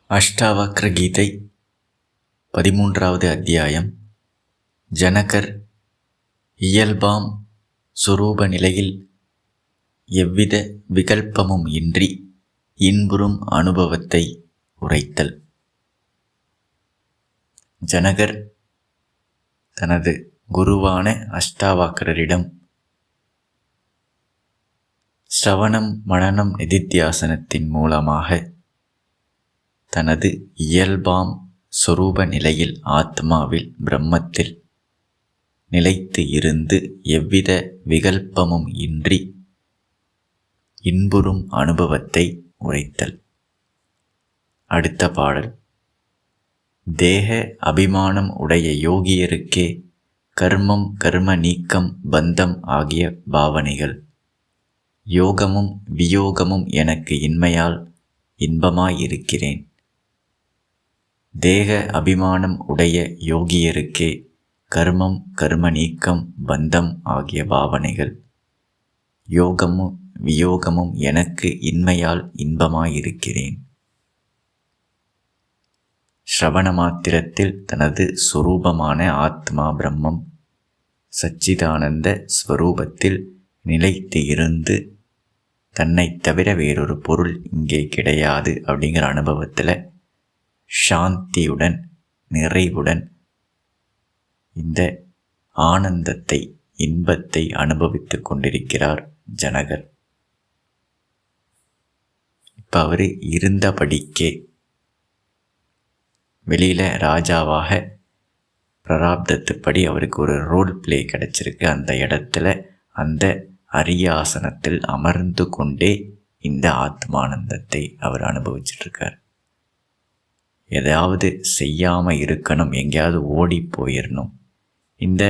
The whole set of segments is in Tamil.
அஷ்டாவக்ர கீதை 13வது அத்தியாயம். ஜனகர் இயல்பாம் சுரூப நிலையில் எவ்வித விகல்பமும் இன்றி இன்புறும் அனுபவத்தை உரைத்தல். ஜனகர் தனது குருவான அஷ்டாவக்ரரிடம் ஸ்ரவணம் மனனம் நிதித்தியாசனத்தின் மூலமாக தனது இயல்பாம் சொரூப நிலையில் ஆத்மாவில் பிரம்மத்தில் நிலைத்து இருந்து எவ்வித விகல்பமும் இன்றி இன்புறும் அனுபவத்தை உரைத்தல். அடுத்த பாடல். தேக அபிமானம் உடைய யோகியருக்கே கர்மம் கர்ம நீக்கம் பந்தம் ஆகிய பாவனைகள். யோகமும் வியோகமும் எனக்கு இன்மையால் இன்பமாயிருக்கிறேன். தேக அபிமானம் உடைய யோகியருக்கே கர்மம் கர்ம நீக்கம் பந்தம் ஆகிய பாவனைகள். யோகமும் வியோகமும் எனக்கு இன்மையால் இன்பமாயிருக்கிறேன். ஸ்ரவண மாத்திரத்தில் தனது சுரூபமான ஆத்மா பிரம்மம் சச்சிதானந்த ஸ்வரூபத்தில் நிலைத்து இருந்து தன்னை தவிர வேறொரு பொருள் இங்கே கிடையாது அப்படிங்கிற அனுபவத்தில் சாந்தியுடன் நிறைவுடன் இந்த ஆனந்தத்தை இன்பத்தை அனுபவித்து கொண்டிருக்கிறார் ஜனகர். இப்போ அவர் இருந்தபடிக்கே வெளியில் ராஜாவாக பிராரப்தத்துப்படி அவருக்கு ஒரு ரோல் பிளே கிடச்சிருக்கு. அந்த இடத்துல அந்த அரியாசனத்தில் அமர்ந்து கொண்டே இந்த ஆத்மானந்தத்தை அவர் அனுபவிச்சிட்ருக்கார். எதையாவது செய்யாமல் இருக்கணும், எங்கேயாவது ஓடி போயிடணும், இந்த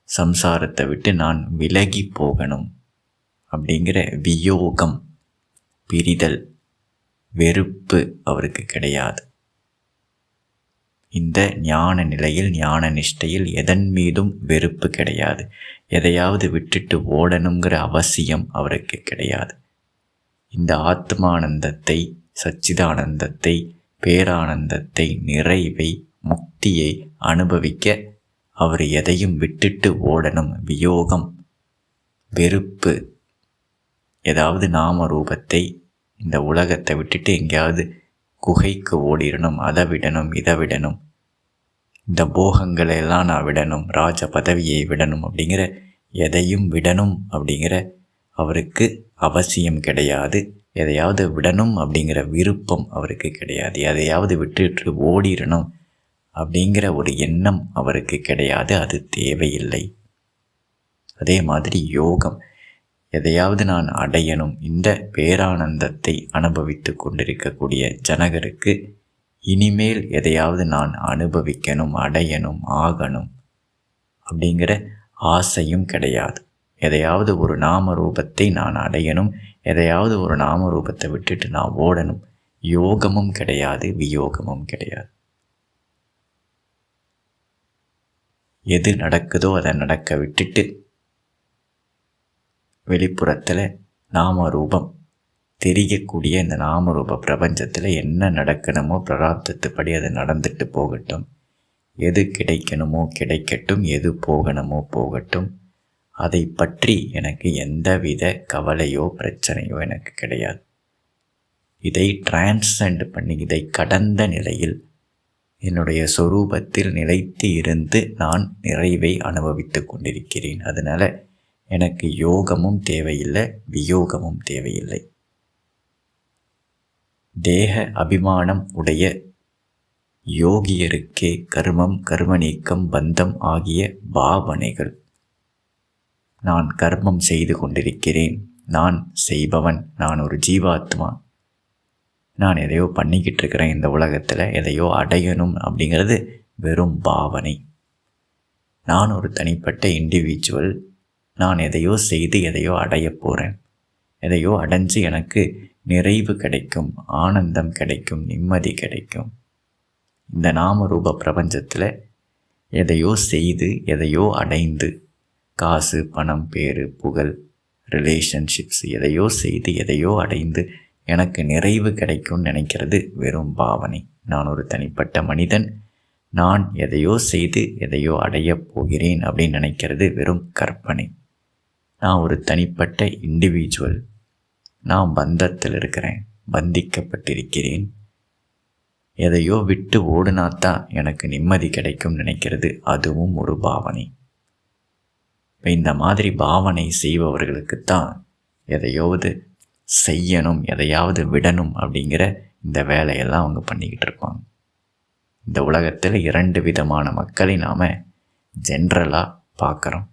சம்சாரத்தை விட்டு நான் விலகி போகணும் அப்படிங்கிற வியோகம், பிரிதல், வெறுப்பு அவருக்கு கிடையாது. இந்த ஞான நிலையில் ஞான நிஷ்டையில் எதன் மீதும் வெறுப்பு கிடையாது. எதையாவது விட்டுட்டு ஓடணுங்கிற அவசியம் அவருக்கு கிடையாது. இந்த ஆத்மானந்தத்தை, சச்சிதானந்தத்தை, பேரானந்தத்தை, நிறைவை, முக்தியை அனுபவிக்க அவர் எதையும் விட்டுட்டு ஓடணும். வியோகம், வெறுப்பு, ஏதாவது நாம ரூபத்தை, இந்த உலகத்தை விட்டுட்டு எங்கேயாவது குகைக்கு ஓடிடணும், அதை விடணும், இதை விடணும், இந்த போகங்களை எல்லாம் நான் விடணும், ராஜ பதவியை விடணும் அப்படிங்கிற எதையும் விடணும் அப்படிங்கிற அவருக்கு அவசியம் கிடையாது. எதையாவது விடணும் அப்படிங்கிற விருப்பம் அவருக்கு கிடையாது. எதையாவது விட்டுட்டு ஓடிடணும் அப்படிங்கிற ஒரு எண்ணம் அவருக்கு கிடையாது. அது தேவையில்லை. அதே மாதிரி யோகம், எதையாவது நான் அடையணும், இந்த பேரானந்தத்தை அனுபவித்து கொண்டிருக்கக்கூடிய ஜனகருக்கு இனிமேல் எதையாவது நான் அனுபவிக்கணும், அடையணும், ஆகணும் அப்படிங்கிற ஆசையும் கிடையாது. எதையாவது ஒரு நாம ரூபத்தை நான் அடையணும், எதையாவது ஒரு நாம ரூபத்தை விட்டுட்டு நான் ஓடணும். யோகமும் கிடையாது, வியோகமும் கிடையாது. எது நடக்குதோ அதை நடக்க விட்டுட்டு வெளிப்புறத்தில் நாம ரூபம் தெரியக்கூடிய இந்த நாமரூப பிரபஞ்சத்தில் என்ன நடக்கணுமோ பிராரப்தத்துப்படி அது நடந்துட்டு போகட்டும். எது கிடைக்கணுமோ கிடைக்கட்டும், எது போகணுமோ போகட்டும். அதை பற்றி எனக்கு எந்தவித கவலையோ பிரச்சனையோ எனக்கு கிடையாது. இதை டிரான்சென்ட் பண்ணி, இதை கடந்த நிலையில் என்னுடைய சொரூபத்தில் நிலைத்து இருந்து நான் நிறைவை அனுபவித்து கொண்டிருக்கிறேன். அதனால் எனக்கு யோகமும் தேவையில்லை, வியோகமும் தேவையில்லை. தேக அபிமானம் உடைய யோகியருக்கே கர்மம் கர்ம நீக்கம் பந்தம் ஆகிய பாவனைகள். நான் கர்மம் செய்து கொண்டிருக்கிறேன், நான் செய்பவன், நான் ஒரு ஜீவாத்மா, நான் எதையோ பண்ணிக்கிட்டு இருக்கிறேன் இந்த உலகத்தில், எதையோ அடையணும் அப்படிங்கிறது வெறும் பாவனை. நான் ஒரு தனிப்பட்ட இண்டிவிஜுவல், நான் எதையோ செய்து எதையோ அடைய போகிறேன், எதையோ அடைஞ்சு எனக்கு நிறைவு கிடைக்கும், ஆனந்தம் கிடைக்கும், நிம்மதி கிடைக்கும். இந்த நாமரூப பிரபஞ்சத்தில் எதையோ செய்து எதையோ அடைந்து, காசு, பணம், பேரு, புகழ், ரிலேஷன்ஷிப்ஸ், எதையோ செய்து எதையோ அடைந்து எனக்கு நிறைவு கிடைக்கும்னு நினைக்கிறது வெறும் பாவனை. நான் ஒரு தனிப்பட்ட மனிதன், நான் எதையோ செய்து எதையோ அடையப் போகிறேன் அப்படின்னு நினைக்கிறது வெறும் கற்பனை. நான் ஒரு தனிப்பட்ட இண்டிவிஜுவல், நான் பந்தத்தில் இருக்கிறேன், பந்திக்கப்பட்டிருக்கிறேன், எதையோ விட்டு ஓடுனாத்தான் எனக்கு நிம்மதி கிடைக்கும் நினைக்கிறது அதுவும் ஒரு பாவனை. இப்போ இந்த மாதிரி பாவனை செய்பவர்களுக்குத்தான் எதையாவது செய்யணும், எதையாவது விடணும் அப்படிங்கிற இந்த வேலையெல்லாம் அவங்க பண்ணிக்கிட்டு இருப்பாங்க. இந்த உலகத்தில் 2 விதமான மக்களை நாம் ஜென்ரலாக பார்க்குறோம்.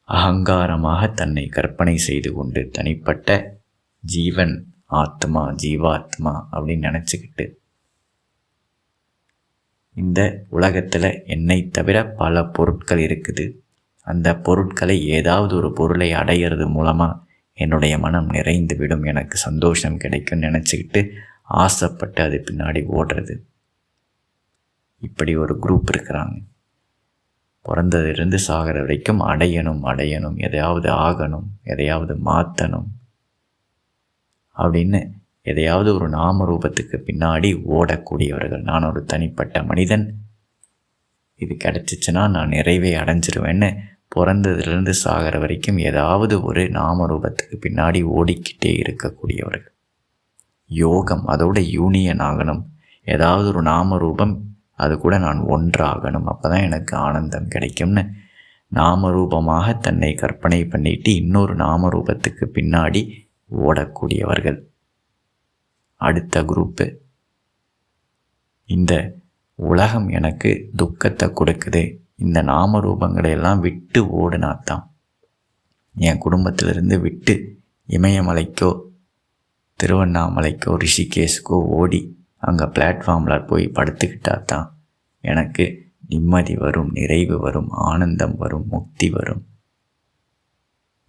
அகங்காரமாக தன்னை கற்பனை செய்து கொண்டு தனிப்பட்ட ஜீவன், ஆத்மா, ஜீவாத்மா அப்படின்னு நினச்சிக்கிட்டு இந்த உலகத்தில் என்னை தவிர பல பொருட்கள் இருக்குது, அந்த பொருட்களை ஏதாவது ஒரு பொருளை அடையிறது மூலமாக என்னுடைய மனம் நிறைந்து விடும், எனக்கு சந்தோஷம் கிடைக்கும்னு நினச்சிக்கிட்டு ஆசைப்பட்டு அது பின்னாடி ஓடுறது. இப்படி ஒரு குரூப் இருக்கிறாங்க. பிறந்ததிலிருந்து சாகிற வரைக்கும் அடையணும் அடையணும், எதையாவது ஆகணும், எதையாவது மாற்றணும் அப்படின்னு எதையாவது ஒரு நாம ரூபத்துக்கு பின்னாடி ஓடக்கூடியவர்கள். நான் ஒரு தனிப்பட்ட மனிதன், இது கிடச்சிச்சுன்னா நான் நிறைவே அடைஞ்சிருவேன்னு பிறந்ததுலேருந்து சாகிற வரைக்கும் ஏதாவது ஒரு நாம ரூபத்துக்கு பின்னாடி ஓடிக்கிட்டே இருக்கக்கூடியவர்கள். யோகம் அதோட யூனியன் ஆகணும், ஏதாவது ஒரு நாம ரூபம் அது கூட நான் ஒன்றாகணும், அப்போ தான் எனக்கு ஆனந்தம் கிடைக்கும்னு நாமரூபமாக தன்னை கற்பனை பண்ணிட்டு இன்னொரு நாமரூபத்துக்கு பின்னாடி ஓடக்கூடியவர்கள். அடுத்த குரூப்பு, இந்த உலகம் எனக்கு துக்கத்தை கொடுக்குது, இந்த நாம ரூபங்களை எல்லாம் விட்டு ஓடுனாத்தான், என் குடும்பத்திலிருந்து விட்டு இமயமலைக்கோ திருவண்ணாமலைக்கோ ரிஷிகேஷுக்கோ ஓடி அங்கே பிளாட்ஃபார்மில் போய் படுத்துக்கிட்டா தான் எனக்கு நிம்மதி வரும், நிறைவு வரும், ஆனந்தம் வரும், முக்தி வரும்.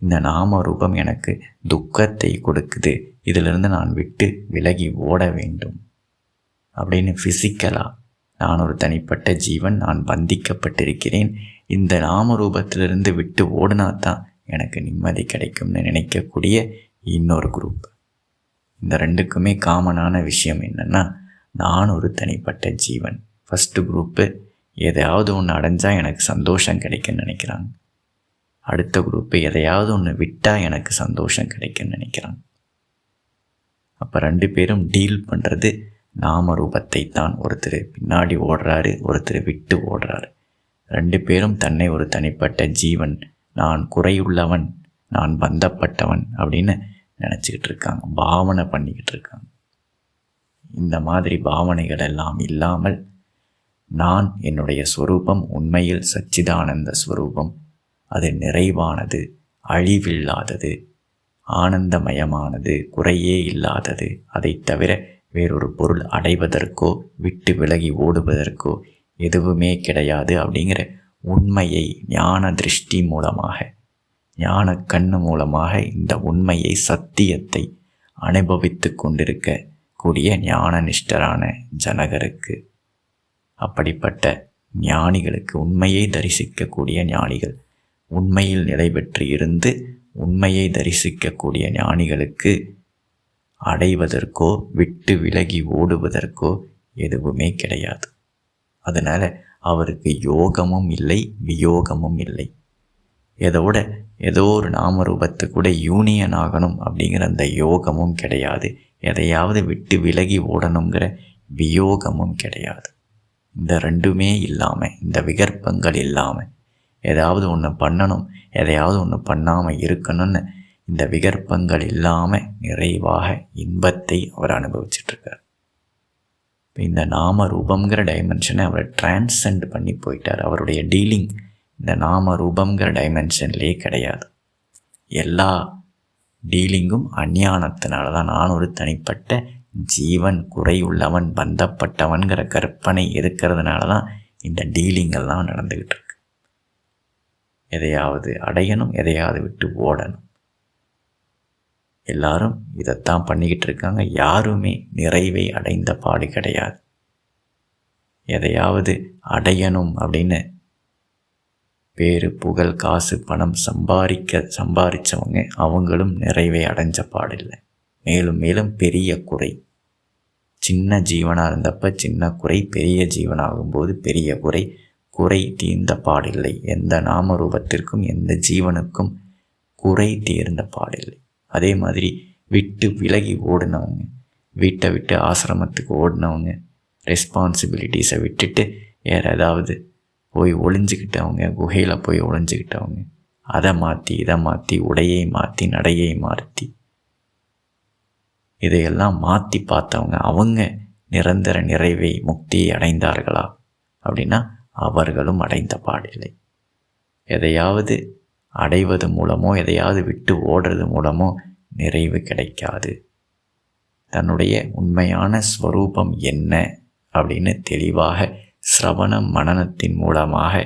இந்த நாம ரூபம் எனக்கு துக்கத்தை கொடுக்குது, இதிலிருந்து நான் விட்டு விலகி ஓட வேண்டும் அப்படின்னு ஃபிசிக்கலாக நான் ஒரு தனிப்பட்ட ஜீவன், நான் பந்திக்கப்பட்டிருக்கிறேன், இந்த நாம ரூபத்திலிருந்து விட்டு ஓடினாத்தான் எனக்கு நிம்மதி கிடைக்கும்னு நினைக்கக்கூடிய இன்னொரு குரூப். இந்த ரெண்டுக்குமே காமனான விஷயம் என்னென்னா, நான் ஒரு தனிப்பட்ட ஜீவன். ஃபஸ்ட்டு குரூப்பு எதையாவது ஒன்று அடைஞ்சால் எனக்கு சந்தோஷம் கிடைக்குன்னு நினைக்கிறாங்க. அடுத்த குரூப்பு எதையாவது ஒன்று விட்டால் எனக்கு சந்தோஷம் கிடைக்குன்னு நினைக்கிறாங்க. அப்போ 2 பேரும் டீல் பண்ணுறது நாம ரூபத்தை தான். ஒருத்தர் பின்னாடி ஓடுறாரு, ஒருத்தர் விட்டு ஓடுறாரு. 2 பேரும் தன்னை ஒரு தனிப்பட்ட ஜீவன், நான் குறையுள்ளவன், நான் பந்தப்பட்டவன் அப்படின்னு நினச்சிக்கிட்டு இருக்காங்க, பாவனை பண்ணிக்கிட்டு இருக்காங்க. இந்த மாதிரி பாவனைகள் எல்லாம் இல்லாமல் நான் என்னுடைய ஸ்வரூபம் உண்மையில் சச்சிதானந்த ஸ்வரூபம், அது நிறைவானது, அழிவில்லாதது, ஆனந்தமயமானது, குறையே இல்லாதது. அதை தவிர வேறொரு பொருள் அடைவதற்கோ விட்டு விலகி ஓடுவதற்கோ எதுவுமே கிடையாது அப்படிங்கிற உண்மையை ஞான திருஷ்டி மூலமாக, ஞான கண்ணு மூலமாக இந்த உண்மையை, சத்தியத்தை அனுபவித்து கொண்டிருக்க கூடிய ஞான நிஷ்டரான ஜனகருக்கு, அப்படிப்பட்ட ஞானிகளுக்கு, உண்மையை தரிசிக்கக்கூடிய ஞானிகள், உண்மையில் நிலை பெற்று இருந்து உண்மையை தரிசிக்கக்கூடிய ஞானிகளுக்கு அடைவதற்கோ விட்டு விலகி ஓடுவதற்கோ எதுவுமே கிடையாது. அதனால் அவருக்கு யோகமும் இல்லை, வியோகமும் இல்லை. ஏதோ ஒரு நாமரூபத்து கூட யூனியன் ஆகணும் அப்படிங்கிற அந்த யோகமும் கிடையாது. எதையாவது விட்டு விலகி ஓடணுங்கிற வியோகமும் கிடையாது. இந்த 2மே இல்லாமல், இந்த விகற்பங்கள் இல்லாமல், ஏதாவது ஒன்று பண்ணணும், எதையாவது ஒன்று பண்ணாமல் இருக்கணும்னு இந்த விகற்பங்கள் இல்லாமல் நிறைவாக இன்பத்தை அவர் அனுபவிச்சிட்ருக்கார். இப்போ இந்த நாம ரூபங்கிற டைமென்ஷனை அவர் டிரான்சென்ட் பண்ணி போயிட்டார். அவருடைய டீலிங் இந்த நாம ரூபங்கிற டைமென்ஷன்லேயே கிடையாது. எல்லா டீலிங்கும் அஞ்ஞானத்தினால தான். நான் ஒரு தனிப்பட்ட ஜீவன், குறையுள்ளவன், பந்தப்பட்டவன்கிற கற்பனை இருக்கிறதுனால தான் இந்த டீலிங்கெல்லாம் நடந்துக்கிட்டு இருக்கு. எதையாவது அடையணும், எதையாவது விட்டு ஓடணும். எல்லாரும் இதைத்தான் பண்ணிக்கிட்டு இருக்காங்க. யாருமே நிறைவை அடைந்த பாடு கிடையாது. எதையாவது அடையணும் அப்படின்னு பேரு, புகழ், காசு, பணம் சம்பாதிச்சவங்க அவங்களும் நிறைவை அடைஞ்ச பாடில்லை. மேலும் மேலும் பெரிய குறை. சின்ன ஜீவனாக இருந்தப்ப சின்ன குறை, பெரிய ஜீவனாகும்போது பெரிய குறை. குறை தீர்ந்த பாடில்லை. எந்த நாம ரூபத்திற்கும் எந்த ஜீவனுக்கும் குறை தீர்ந்த பாடில்லை. அதே மாதிரி விட்டு விலகி ஓடினவங்க, வீட்டை விட்டு ஆசிரமத்துக்கு ஓடினவங்க, ரெஸ்பான்சிபிலிட்டிஸை விட்டுட்டு வேறு ஏதாவது போய் ஒளிஞ்சிக்கிட்டவங்க, குகையில் போய் ஒளிஞ்சிக்கிட்டவங்க, அதை மாற்றி இதை மாற்றி, உடையை மாற்றி நடையை மாற்றி, இதையெல்லாம் மாற்றி பார்த்தவங்க அவங்க நிரந்தர நிறைவை முக்தியை அடைந்தார்களா அப்படின்னா அவர்களும் அடைந்த பாடில்லை. எதையாவது அடைவது மூலமோ எதையாவது விட்டு ஓடுறது மூலமோ நிறைவு கிடைக்காது. தன்னுடைய உண்மையான ஸ்வரூபம் என்ன அப்படின்னு தெளிவாக சிரவண மனனத்தின் மூலமாக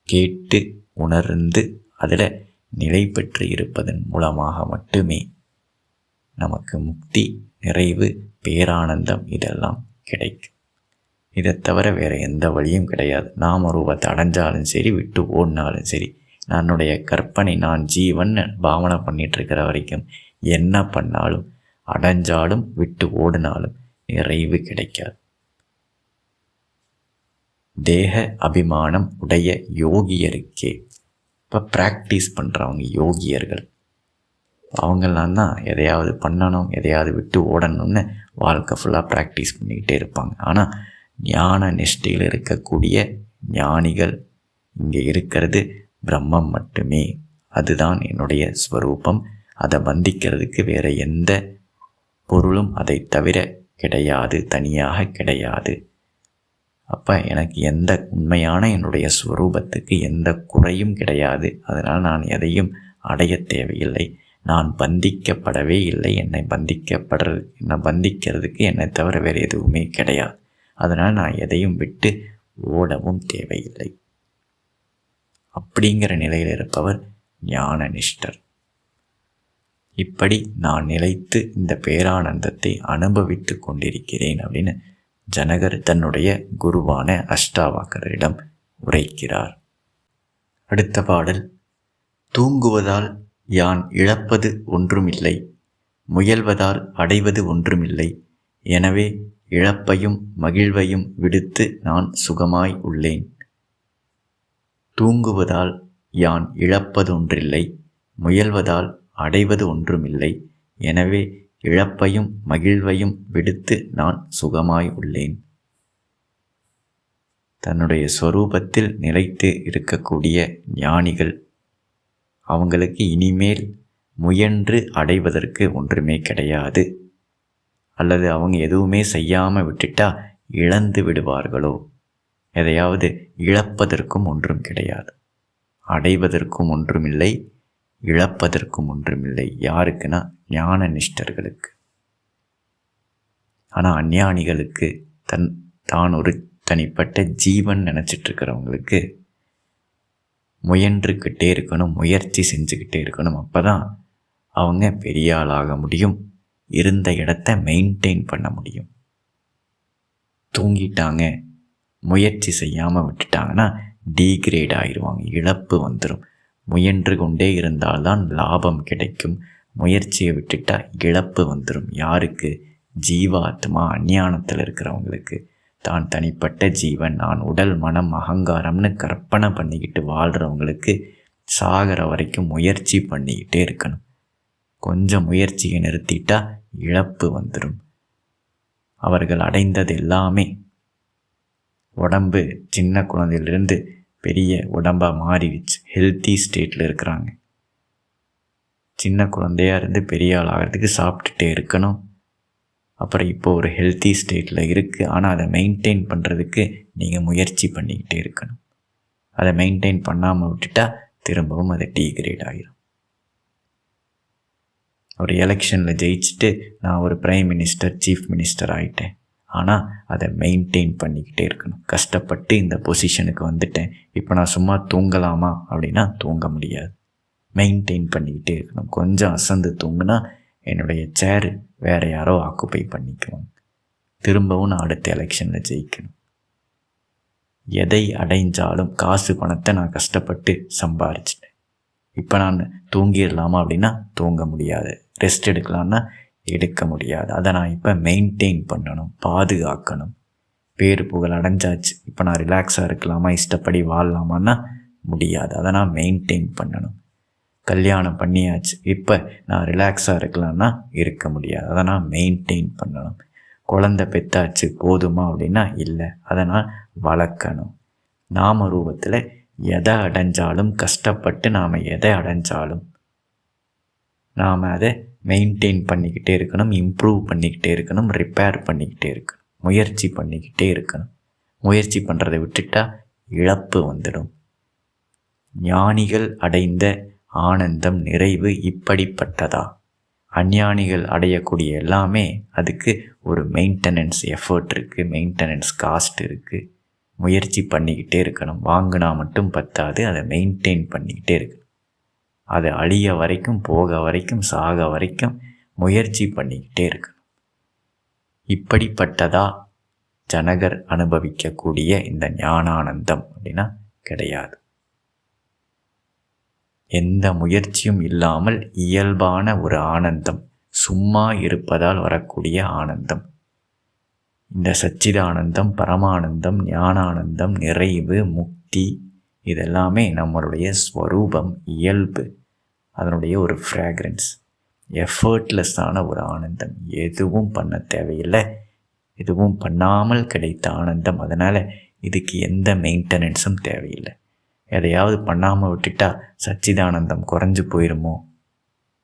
கேட்டு உணர்ந்து அதில் நிலை பெற்று இருப்பதன் மூலமாக மட்டுமே நமக்கு முக்தி, நிறைவு, பேரானந்தம் இதெல்லாம் கிடைக்கும். இதை தவிர வேறு எந்த வழியும் கிடையாது. நாம ரூபத்தை அடைஞ்சாலும் சரி, விட்டு ஓடினாலும் சரி, என்னுடைய கற்பனை நான் ஜீவன் பாவனை பண்ணிகிட்ருக்கிற வரைக்கும் என்ன பண்ணாலும், அடைஞ்சாலும் விட்டு ஓடினாலும் நிறைவு கிடைக்காது. தேக அபிமானம் உடைய யோகியருக்கே, இப்போ ப்ராக்டிஸ் பண்ணுறவங்க யோகியர்கள், அவங்கெல்லாம் தான் எதையாவது பண்ணணும், எதையாவது விட்டு ஓடணும்னு வாழ்க்கை ஃபுல்லாக ப்ராக்டிஸ் பண்ணிக்கிட்டே இருப்பாங்க. ஆனால் ஞான நிஷ்டையில் இருக்கக்கூடிய ஞானிகள் இங்கே இருக்கிறது பிரம்மம் மட்டுமே, அதுதான் என்னுடைய ஸ்வரூபம், அதை பந்திக்கிறதுக்கு வேறு எந்த பொருளும் அதை தவிர கிடையாது, தனியாக கிடையாது. அப்போ எனக்கு எந்த உண்மையான என்னுடைய ஸ்வரூபத்துக்கு எந்த குறையும் கிடையாது. அதனால் நான் எதையும் அடைய தேவையில்லை. நான் பந்திக்கப்படவே இல்லை. என்னை பந்திக்கிறதுக்கு என்னை தவிர வேறு எதுவுமே கிடையாது. அதனால் நான் எதையும் விட்டு ஓடவும் தேவையில்லை. அப்படிங்கிற நிலையில் இருப்பவர் ஞான நிஷ்டர். இப்படி நான் நிலைத்து இந்த பேரானந்தத்தை அனுபவித்து கொண்டிருக்கிறேன் அப்படின்னு ஜனகர் தன்னுடைய குருவான அஷ்டாவக்கரரிடம் உரைக்கிறார். அடுத்த பாடல். தூங்குவதால் யான் இழப்பது ஒன்றுமில்லை, முயல்வதால் அடைவது ஒன்றுமில்லை. எனவே இழப்பையும் மகிழ்வையும் விடுத்து நான் சுகமாய் உள்ளேன். தூங்குவதால் யான் இழப்பதொன்றில்லை, முயல்வதால் அடைவது ஒன்றுமில்லை. எனவே இழப்பையும் மகிழ்வையும் விடுத்து நான் சுகமாய் உள்ளேன். தன்னுடைய ஸ்வரூபத்தில் நிலைத்து இருக்கக்கூடிய ஞானிகள், அவங்களுக்கு இனிமேல் முயன்று அடைவதற்கு ஒன்றுமே கிடையாது. அல்லது அவங்க எதுவுமே செய்யாமல் விட்டுட்டா இழந்து விடுவார்களோ, எதையாவது இழப்பதற்கும் ஒன்றும் கிடையாது. அடைவதற்கும் ஒன்றுமில்லை, இழப்பதற்கும் ஒன்றுமில்லை. யாருக்குன்னா ஞான நிஷ்டர்களுக்கு. ஆனால் அஞ்ஞானிகளுக்கு, தான் ஒரு தனிப்பட்ட ஜீவன் நினச்சிட்ருக்கிறவங்களுக்கு முயன்றுக்கிட்டே இருக்கணும், முயற்சி செஞ்சுக்கிட்டே இருக்கணும். அப்போ தான் அவங்க பெரிய ஆளாக முடியும், இருந்த இடத்த மெயின்டைன் பண்ண முடியும். தூங்கிட்டாங்க, முயற்சி செய்யாமல் விட்டுட்டாங்கன்னா டீக்ரேட் ஆகிடுவாங்க, இழப்பு வந்துடும். முயன்று கொண்டே இருந்தால்தான் லாபம் கிடைக்கும். முயற்சியை விட்டுட்டா இழப்பு வந்துடும். யாருக்கு? ஜீவாத்மா, அஞ்ஞானத்தில் இருக்கிறவங்களுக்கு. தான் தனிப்பட்ட ஜீவன், நான் உடல் மனம் அகங்காரம்னு கற்பனை பண்ணிக்கிட்டு வாழ்கிறவங்களுக்கு சாகிற வரைக்கும் முயற்சி பண்ணிக்கிட்டே இருக்கணும். கொஞ்சம் முயற்சியை நிறுத்திட்டா இழப்பு வந்துடும். அவர்கள் அடைந்தது எல்லாமே உடம்பு சின்ன குழந்தையிலிருந்து பெரிய உடம்பாக மாறிடுச்சு. ஹெல்த்தி ஸ்டேட்டில் இருக்கிறாங்க. சின்ன குழந்தையாக இருந்து பெரிய ஆள் ஆகிறதுக்கு சாப்பிட்டுட்டே இருக்கணும். அப்புறம் இப்போது ஒரு ஹெல்த்தி ஸ்டேட்டில் இருக்குது. ஆனால் அதை மெயின்டைன் பண்ணுறதுக்கு நீங்கள் முயற்சி பண்ணிக்கிட்டே இருக்கணும். அதை மெயின்டைன் பண்ணாமல் விட்டுட்டா திரும்பவும் அது டீக்ரேட் ஆகிடும். ஒரு எலெக்ஷனில் ஜெயிச்சுட்டு நான் ஒரு பிரைம் மினிஸ்டர், சீஃப் மினிஸ்டர் ஆகிட்டேன். ஆனால் அதை மெயின்டைன் பண்ணிக்கிட்டே இருக்கணும். கஷ்டப்பட்டு இந்த பொசிஷனுக்கு வந்துட்டேன், இப்போ நான் சும்மா தூங்கலாமா அப்படின்னா தூங்க முடியாது. மெயின்டைன் பண்ணிக்கிட்டே இருக்கணும். கொஞ்சம் அசந்து தூங்குனா என்னுடைய சேர் வேறு யாரோ ஆக்குப்பை பண்ணிக்குவாங்க. திரும்பவும் நான் அடுத்த எலெக்ஷனில் ஜெயிக்கணும். எதை அடைஞ்சாலும் காசு பணத்தை நான் கஷ்டப்பட்டு சம்பாரிச்சிட்டேன். இப்போ நான் தூங்கிடலாமா அப்படின்னா தூங்க முடியாது. ரெஸ்ட் எடுக்கலான்னா எடுக்க முடியாது. அதை நான் இப்போ மெயின்டைன் பண்ணணும், பாதுகாக்கணும். பேரு புகழ் அடைஞ்சாச்சு, இப்போ நான் ரிலாக்ஸாக இருக்கலாமா, இஷ்டப்படி வாழலாமான்னா முடியாது. அதை நான் மெயின்டைன் பண்ணணும். கல்யாணம் பண்ணியாச்சு, இப்போ நான் ரிலாக்ஸாக இருக்கலாம்னா இருக்க முடியாது. அதை நான் மெயின்டைன் பண்ணணும். குழந்தை பெற்றாச்சு, போதுமா அப்படின்னா இல்லை, அதை நான் வளர்க்கணும். நாம ரூபத்தில் எதை அடைஞ்சாலும், கஷ்டப்பட்டு நாம் எதை அடைஞ்சாலும் நாம் அதை மெயின்டைன் பண்ணிக்கிட்டே இருக்கணும், இம்ப்ரூவ் பண்ணிக்கிட்டே இருக்கணும், ரிப்பேர் பண்ணிக்கிட்டே இருக்கணும், முயற்சி பண்ணிக்கிட்டே இருக்கணும். முயற்சி பண்ணுறதை விட்டுட்டா இழப்பு வந்துடும். ஞானிகள் அடைந்த ஆனந்தம், நிறைவு இப்படிப்பட்டதா? அஞ்ஞானிகள் அடையக்கூடிய எல்லாமே அதுக்கு ஒரு மெயின்டெனன்ஸ் எஃபர்ட் இருக்குது, மெயின்டெனன்ஸ் காஸ்ட் இருக்குது. முயற்சி பண்ணிக்கிட்டே இருக்கணும். வாங்கினா மட்டும் பத்தாது, அதை மெயின்டைன் பண்ணிக்கிட்டே இருக்கணும். அது அழிய வரைக்கும், போக வரைக்கும், சாக வரைக்கும் முயற்சி பண்ணிக்கிட்டே இருக்கணும். இப்படிப்பட்டதா ஜனகர் அனுபவிக்கக்கூடிய இந்த ஞானானந்தம் அப்படின்னா கிடையாது. எந்த முயற்சியும் இல்லாமல் இயல்பான ஒரு ஆனந்தம், சும்மா இருப்பதால் வரக்கூடிய ஆனந்தம். இந்த சச்சிதானந்தம், பரமானந்தம், ஞானானந்தம், நிறைவு, முக்தி இதெல்லாமே நம்மளுடைய ஸ்வரூபம், இயல்பு, அதனுடைய ஒரு ஃப்ராக்ரன்ஸ், எஃபர்ட்லெஸ்ஸான ஒரு ஆனந்தம். எதுவும் பண்ண தேவையில்லை, எதுவும் பண்ணாமல் கிடைத்த ஆனந்தம். அதனால் இதுக்கு எந்த மெயின்டெனன்ஸும் தேவையில்லை. எதையாவது பண்ணாமல் விட்டுட்டா சச்சிதானந்தம் குறைஞ்சு போயிடுமோ,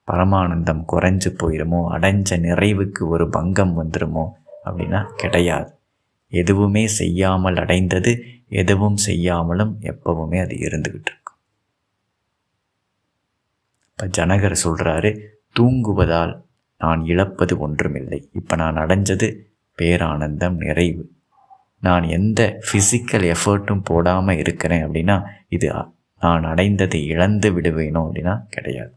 பரமானந்தம் குறைஞ்சு போயிடுமோ, அடைஞ்ச நிறைவுக்கு ஒரு பங்கம் வந்துடுமோ அப்படின்னா கிடையாது. எதுவுமே செய்யாமல் அடைந்தது, எதுவும் செய்யாமலும் எப்பவுமே அது இருந்துக்கிட்டு இருக்கும். இப்போ ஜனகர் சொல்கிறாரு, தூங்குவதால் நான் இழப்பது ஒன்றுமில்லை. இப்போ நான் அடைஞ்சது பேரானந்தம், நிறைவு. நான் எந்த ஃபிசிக்கல் எஃபர்ட்டும் போடாமல் இருக்கிறேன் அப்படின்னா இது நான் அடைந்ததை இழந்து விடுவேனோ அப்படின்னா கிடையாது.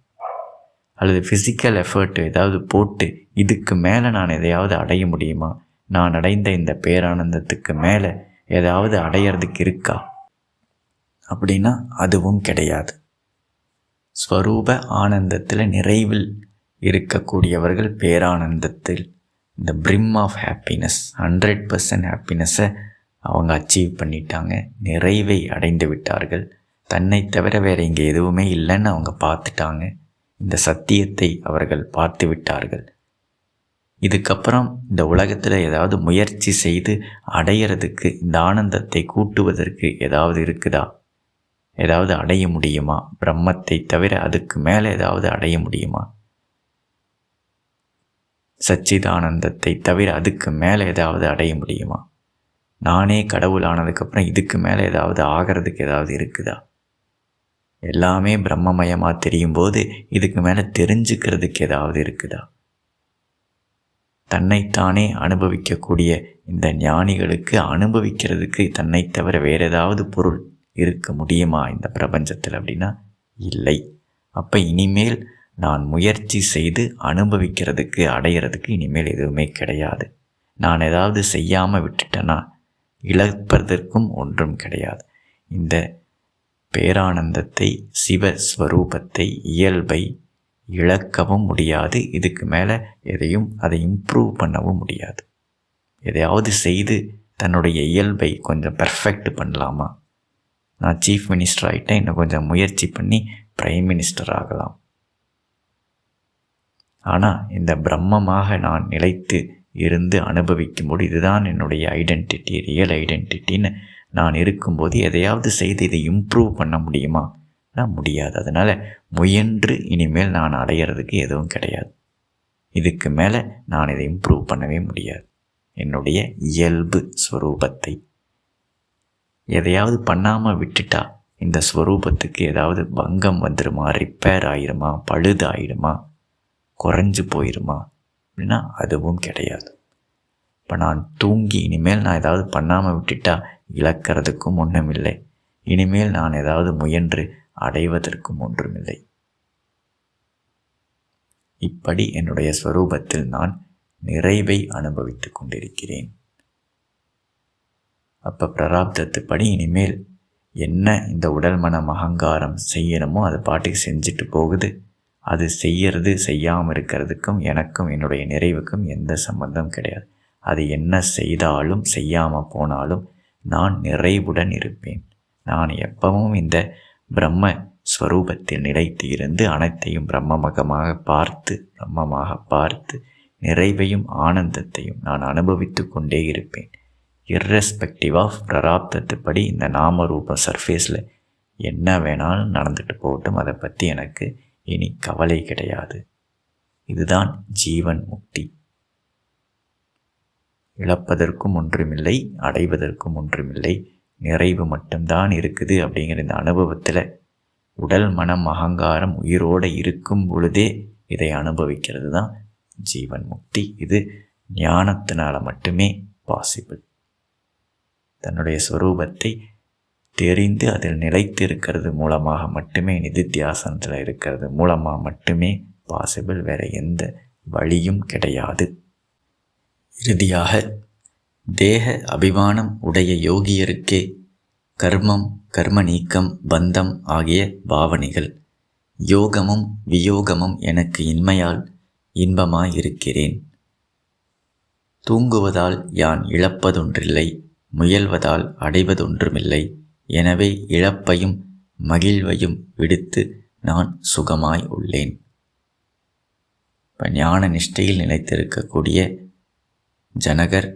அல்லது ஃபிசிக்கல் எஃபர்ட் ஏதாவது போட்டு இதுக்கு மேலே நான் எதையாவது அடைய முடியுமா, நான் அடைந்த இந்த பேரானந்தத்துக்கு மேலே ஏதாவது அடையிறதுக்கு இருக்கா அப்படின்னா அதுவும் கிடையாது. ஸ்வரூப ஆனந்தத்தில் நிறைவில் இருக்கக்கூடியவர்கள் பேரானந்தத்தில் இந்த பிரிம் ஆஃப் ஹாப்பினஸ், 100% ஹாப்பினஸை அவங்க அச்சீவ் பண்ணிட்டாங்க, நிறைவை அடைந்து விட்டார்கள். தன்னை தவிர வேறு இங்கே எதுவுமே இல்லைன்னு அவங்க பார்த்துட்டாங்க. இந்த சத்தியத்தை அவர்கள் பார்த்து விட்டார்கள். இதுக்கப்புறம் இந்த உலகத்தில் ஏதாவது முயற்சி செய்து அடையிறதுக்கு, இந்த ஆனந்தத்தை கூட்டுவதற்கு ஏதாவது இருக்குதா? ஏதாவது அடைய முடியுமா? பிரம்மத்தை தவிர அதுக்கு மேலே ஏதாவது அடைய முடியுமா? சச்சிதானந்தத்தை தவிர அதுக்கு மேலே ஏதாவது அடைய முடியுமா? நானே கடவுள் ஆனதுக்கப்புறம் இதுக்கு மேலே ஏதாவது ஆகிறதுக்கு ஏதாவது இருக்குதா? எல்லாமே பிரம்மமயமாக தெரியும் போது இதுக்கு மேலே தெரிஞ்சுக்கிறதுக்கு ஏதாவது இருக்குதா? தன்னைத்தானே அனுபவிக்கக்கூடிய இந்த ஞானிகளுக்கு அனுபவிக்கிறதுக்கு தன்னை தவிர வேறு ஏதாவது பொருள் இருக்க முடியுமா இந்த பிரபஞ்சத்தில் அப்படின்னா இல்லை. அப்போ இனிமேல் நான் முயற்சி செய்து அனுபவிக்கிறதுக்கு, அடையிறதுக்கு இனிமேல் எதுவுமே கிடையாது. நான் ஏதாவது செய்யாமல் விட்டுட்டேன்னா இழப்பதற்கும் ஒன்றும் கிடையாது. இந்த பேரானந்தத்தை, சிவஸ்வரூபத்தை, இயல்பை இழக்கவும் முடியாது. இதுக்கு மேலே எதையும் அதை இம்ப்ரூவ் பண்ணவும் முடியாது. எதையாவது செய்து தன்னுடைய இயல்பை கொஞ்சம் பெர்ஃபெக்ட் பண்ணலாமா? நான் சீஃப் மினிஸ்டர் ஆகிட்டேன், இன்னும் கொஞ்சம் முயற்சி பண்ணி பிரைம் மினிஸ்டர் ஆகலாம். ஆனால் இந்த பிரம்மமாக நான் நிலைத்து இருந்து அனுபவிக்கும்போது இதுதான் என்னுடைய ஐடென்டிட்டி, ரியல் ஐடென்டிட்டின்னு நான் இருக்கும்போது எதையாவது செய்து இதை இம்ப்ரூவ் பண்ண முடியுமா? முடியாது. அதனால் முயன்று இனிமேல் நான் அடையிறதுக்கு எதுவும் கிடையாது. இதுக்கு மேலே நான் இதை இம்ப்ரூவ் பண்ணவே முடியாது. என்னுடைய இயல்பு ஸ்வரூபத்தை எதையாவது பண்ணாமல் விட்டுட்டா இந்த ஸ்வரூபத்துக்கு ஏதாவது பங்கம் வந்துடுமா, ரிப்பேர் ஆகிடுமா, பழுது ஆகிடுமா, குறைஞ்சு போயிடுமா அப்படின்னா அதுவும் கிடையாது. இப்போ நான் தூங்கி இனிமேல் நான் ஏதாவது பண்ணாமல் விட்டுட்டா இழக்கிறதுக்கும் ஒன்றுமில்லை. இனிமேல் நான் ஏதாவது முயன்று அடைவதற்கும் ஒன்றுமில்லை. இப்படி என்னுடைய ஸ்வரூபத்தில் நான் நிறைவை அனுபவித்து கொண்டிருக்கிறேன். அப்போ பிராரப்தத்துப்படி இனிமேல் என்ன இந்த உடல் மனம் அகங்காரம் செய்யணுமோ அதை பாட்டுக்கு செஞ்சுட்டு போகுது. அது செய்யறது செய்யாமல் இருக்கிறதுக்கும் எனக்கும் என்னுடைய நிறைவுக்கும் எந்த சம்பந்தம் கிடையாது. அது என்ன செய்தாலும் செய்யாமல் போனாலும் நான் நிறைவுடன் இருப்பேன். நான் எப்பவும் இந்த பிரம்ம ஸ்வரூபத்தில் நிலைத்து இருந்து அனைத்தையும் பிரம்மமாக பார்த்து நிறைவையும் ஆனந்தத்தையும் நான் அனுபவித்து கொண்டே இருப்பேன். இர்ரெஸ்பெக்டிவ் ஆஃப் பிராரப்தத்துப்படி இந்த நாம ரூபம் சர்ஃபேஸில் என்ன வேணாலும் நடந்துட்டு போகட்டும், அதை பற்றி எனக்கு இனி கவலை கிடையாது. இதுதான் ஜீவன் முக்தி. இழப்பதற்கும் ஒன்றுமில்லை, அடைவதற்கும் ஒன்றுமில்லை, நிறைவு மட்டும்தான் இருக்குது அப்படிங்கிற இந்த அனுபவத்தில் உடல் மனம் அகங்காரம் உயிரோடு இருக்கும் பொழுதே இதை அனுபவிக்கிறது தான் ஜீவன் முக்தி. இது ஞானத்தினால மட்டுமே பாசிபிள். தன்னுடைய ஸ்வரூபத்தை தெரிந்து அதில் நிலைத்து இருக்கிறது மூலமாக மட்டுமே, நிதித்தியாசனத்தில் இருக்கிறது மூலமாக மட்டுமே பாசிபிள். வேறு எந்த வழியும் கிடையாது. இறுதியாக, தேக அபிமானம் உடைய யோகியருக்கே கர்மம், கர்ம நீக்கம், பந்தம் ஆகிய பாவனைகள். யோகமும் வியோகமும் எனக்கு இன்மையால் இன்பமாயிருக்கிறேன். தூங்குவதால் யான் இழப்பதொன்றில்லை, முயல்வதால் அடைவதொன்றுமில்லை. எனவே இழப்பையும் மகிழ்வையும் விடுத்து நான் சுகமாய் உள்ளேன். இப்போ ஞான நிஷ்டையில் நிலைத்திருக்கக்கூடிய ஜனகர்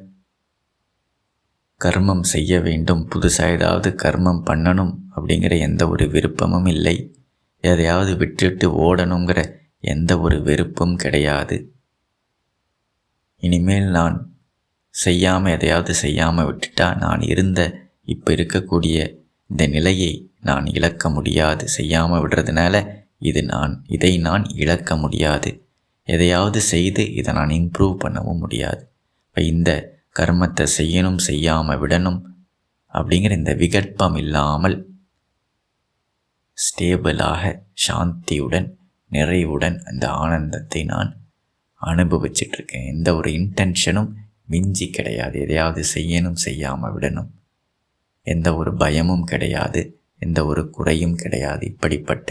கர்மம் செய்ய வேண்டும், புதுசாக ஏதாவது கர்மம் பண்ணணும் அப்படிங்கிற எந்த ஒரு விருப்பமும் இல்லை. எதையாவது விட்டுட்டு ஓடணுங்கிற எந்த ஒரு வெறுப்பும் கிடையாது. இனிமேல் நான் எதையாவது செய்யாமல் விட்டுட்டா நான் இப்போ இருக்கக்கூடிய இந்த நிலையை நான் இழக்க முடியாது. செய்யாமல் விடுறதுனால இதை நான் இழக்க முடியாது. எதையாவது செய்து இதை நான் இம்ப்ரூவ் பண்ணவும் முடியாது. இப்போ இந்த கர்மத்தை செய்யணும், செய்யாமல் விடணும் அப்படிங்கிற இந்த விகற்பம் இல்லாமல் ஸ்டேபிளாக சாந்தியுடன் நிறைவுடன் அந்த ஆனந்தத்தை நான் அனுபவிச்சிட்ருக்கேன். எந்த ஒரு இன்டென்ஷனும் மிஞ்சி கிடையாது. எதையாவது செய்யணும், செய்யாமல் விடணும், எந்த ஒரு பயமும் கிடையாது, எந்த ஒரு குறையும் கிடையாது. இப்படிப்பட்ட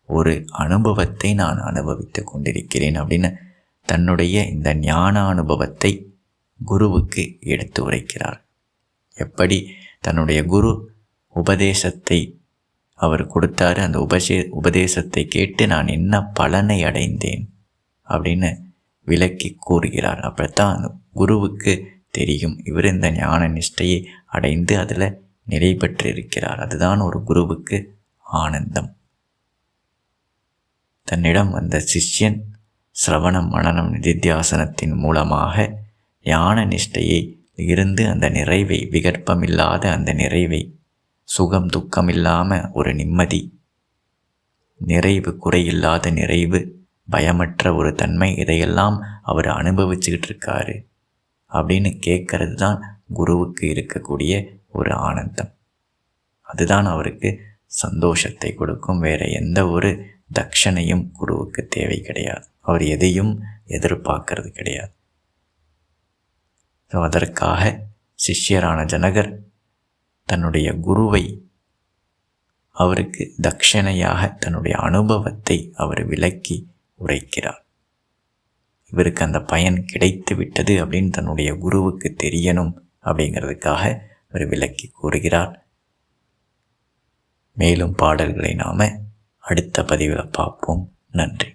ஒரு அனுபவத்தை நான் அனுபவித்து கொண்டிருக்கிறேன் அப்படின்னு தன்னுடைய இந்த ஞான அனுபவத்தை குருவுக்கு எடுத்து உரைக்கிறார். எப்படி தன்னுடைய குரு உபதேசத்தை அவர் கொடுத்தாரு, அந்த உபதேசத்தை கேட்டு நான் என்ன பலனை அடைந்தேன் அப்படின்னு விளக்கி கூறுகிறார். அப்படித்தான் அந்த குருவுக்கு தெரியும் இவர் இந்த ஞான நிஷ்டையை அடைந்து அதில் நிலை பெற்றிருக்கிறார். அதுதான் ஒரு குருவுக்கு ஆனந்தம். தன்னிடம் வந்த சிஷ்யன் சிரவணம் மனனம் நிதித்தியாசனத்தின் மூலமாக ஞான நிஷ்டையை இருந்து அந்த நிறைவை, விகற்பமில்லாத அந்த நிறைவை, சுகம் துக்கம் இல்லாமல் ஒரு நிம்மதி, நிறைவு, குறையில்லாத நிறைவு, பயமற்ற ஒரு தன்மை, இதையெல்லாம் அவர் அனுபவிச்சுக்கிட்டு இருக்காரு அப்படின்னு கேட்கறது தான் குருவுக்கு இருக்கக்கூடிய ஒரு ஆனந்தம். அதுதான் அவருக்கு சந்தோஷத்தை கொடுக்கும். வேறு எந்த ஒரு தட்சணையும் குருவுக்கு தேவை கிடையாது. அவர் எதையும் எதிர்பார்க்கறது கிடையாது. ஸோ அதற்காக சிஷ்யரான ஜனகர் தன்னுடைய குருவை அவருக்கு தட்சணையாக தன்னுடைய அனுபவத்தை அவர் விளக்கி உரைக்கிறார். இவருக்கு அந்த பயன் கிடைத்து விட்டது அப்படின்னு தன்னுடைய குருவுக்கு தெரியணும் அப்படிங்கிறதுக்காக அவர் விளக்கி கூறுகிறார். மேலும் பாடல்களை நாம் அடுத்த பதிவில் பார்ப்போம். நன்றி.